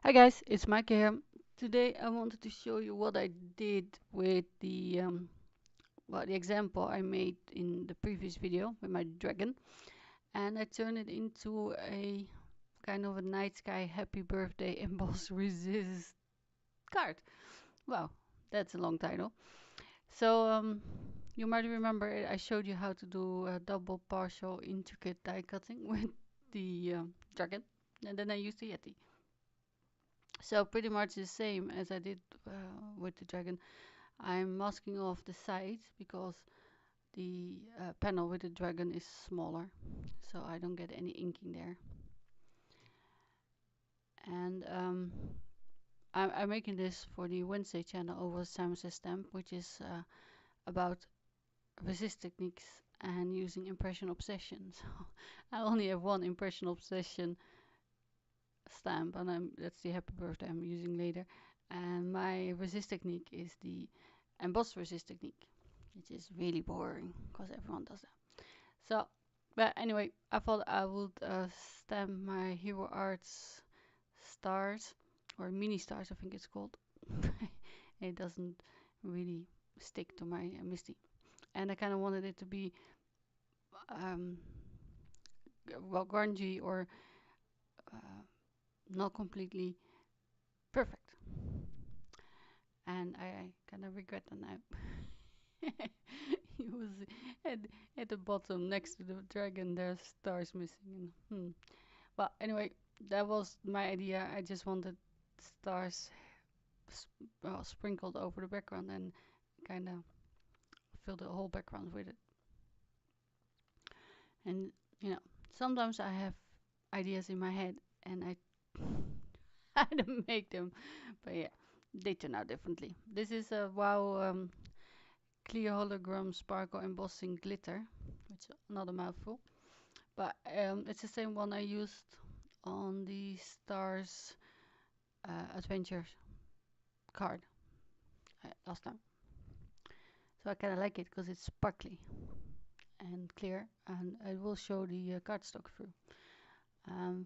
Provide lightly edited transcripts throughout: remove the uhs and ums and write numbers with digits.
Hi guys, it's Mike here. Today I wanted to show you what I did with the example I made in the previous video with my dragon, and I turned it into a kind of a night sky happy birthday emboss resist card. Wow, that's a long title. So you might remember I showed you how to do a double partial intricate die cutting with the dragon, and then I used the Yeti. So pretty much the same as I did with the dragon. I'm masking off the sides because the panel with the dragon is smaller, so I don't get any inking there. And I'm making this for the Wednesday channel over Simon Says Stamp, which is about resist techniques and using impression obsession. So I only have one impression obsession stamp, and that's the happy birthday I'm using later. And my resist technique is the emboss resist technique, which is really boring because everyone does that. So, but anyway, I thought I would stamp my Hero Arts stars, or mini stars, I think it's called. It doesn't really stick to my Misty, and I kind of wanted it to be um, well grungy or uh, not completely perfect. And I kind of regret that now. He was at, at the bottom next to the dragon. There's stars missing. And, Well, anyway, that was my idea. I just wanted stars sprinkled over the background and kind of fill the whole background with it. And you know, sometimes I have ideas in my head and I try to make them, but yeah, they turn out differently. This is a wow clear hologram sparkle embossing glitter, which is not a mouthful, but it's the same one I used on the Stars Adventures card last time. So I kind of like it because it's sparkly and clear, and it will show the cardstock through.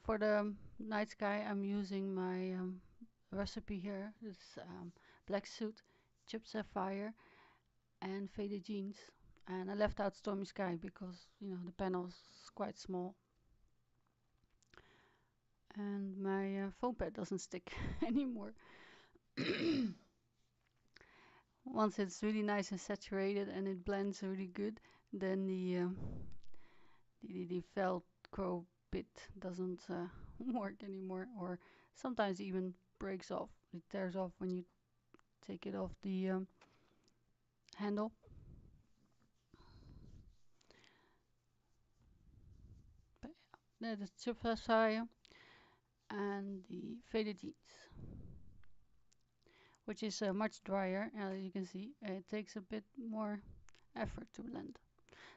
For the night sky, I'm using my recipe here. This black suit, chipped sapphire, and faded jeans. And I left out stormy sky because the panel is quite small, and my foam pad doesn't stick anymore. Once it's really nice and saturated and it blends really good, then the Velcro bit doesn't work anymore, or sometimes even breaks off. It tears off when you take it off the handle. But yeah, that's the Sapphire and the faded jeans, which is much drier. As you can see, it takes a bit more effort to blend.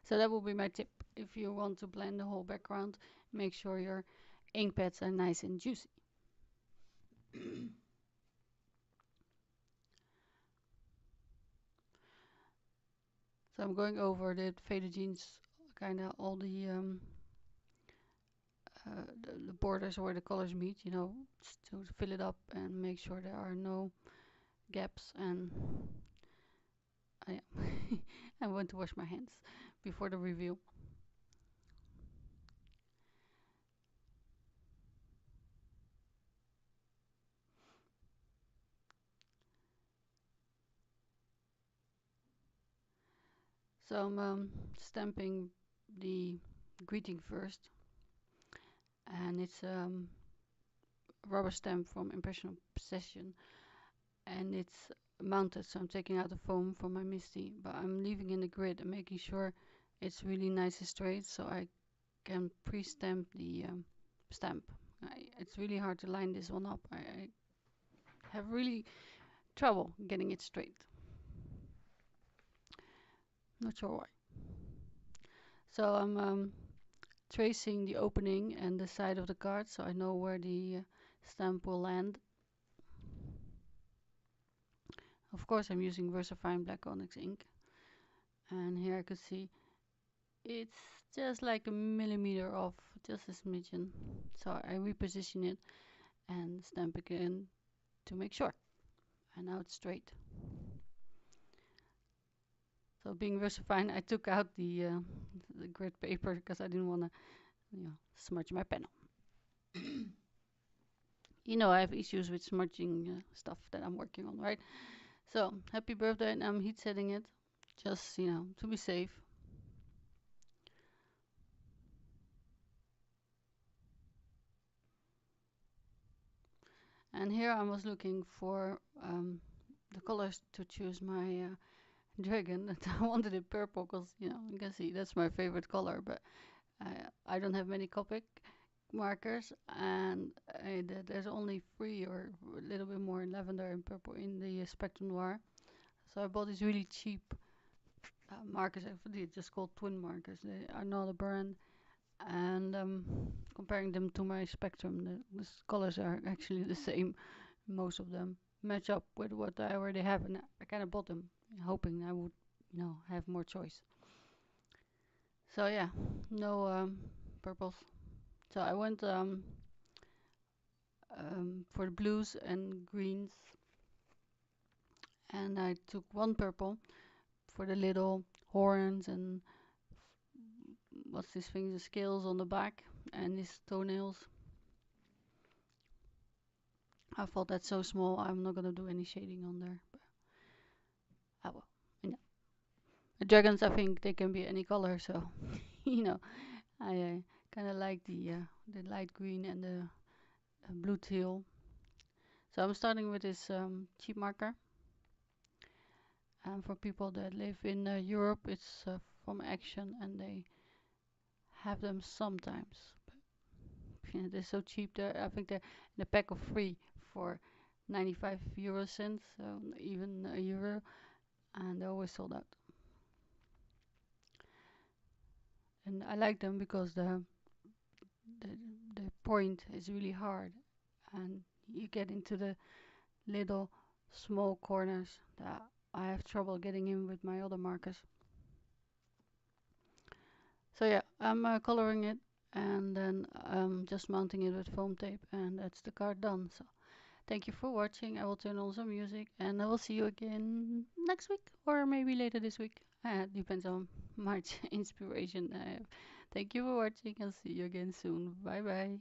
So that will be my tip. If you want to blend the whole background, make sure your ink pads are nice and juicy. So I'm going over the faded jeans, kind of all the borders where the colors meet, to fill it up and make sure there are no gaps. And I, I want to wash my hands before the review. So I'm stamping the greeting first, and it's rubber stamp from Impression Obsession, and it's mounted, so I'm taking out the foam from my Misty, but I'm leaving in the grid and making sure it's really nice and straight so I can pre-stamp the stamp. It's really hard to line this one up. I have really trouble getting it straight. Not sure why. So I'm tracing the opening and the side of the card so I know where the stamp will land. Of course I'm using VersaFine Black Onyx ink, and here I could see it's just like a millimeter off, just a smidgen. So I reposition it and stamp again to make sure. And now it's straight. So being Russifine, I took out the grid paper because I didn't want to, smudge my panel. I have issues with smudging stuff that I'm working on, right? So happy birthday, and I'm heat setting it, just to be safe. And here I was looking for the colors to choose my dragon. And I wanted it purple because you can see that's my favorite color, but I don't have many Copic markers, and there's only 3 or a little bit more lavender and purple in the Spectrum Noir. So I bought these really cheap markers. Actually, just called twin markers. They are not a brand. And comparing them to my Spectrum, the colors are actually the same. Most of them match up with what I already have, and I kind of bought them hoping I would, have more choice. So yeah, no purples. So I went for the blues and greens, and I took one purple for the little horns and what's this thing, the scales on the back and his toenails. I thought that's so small, I'm not gonna do any shading on there. But well, the dragons, I think they can be any color, so I kind of like the light green and the blue teal. So I'm starting with this cheap marker. And for people that live in Europe, it's from Action, and they have them sometimes. But they're so cheap. I think they're in a pack of 3 for 95 euro cents, so even a euro, and they're always sold out. And I like them because the the point is really hard, and you get into the little small corners that I have trouble getting in with my other markers. So yeah, I'm coloring it and then just mounting it with foam tape, and that's the card done. So thank you for watching. I will turn on some music and I will see you again next week or maybe later this week. Depends on much inspiration I have. Thank you for watching. I'll see you again soon. Bye bye.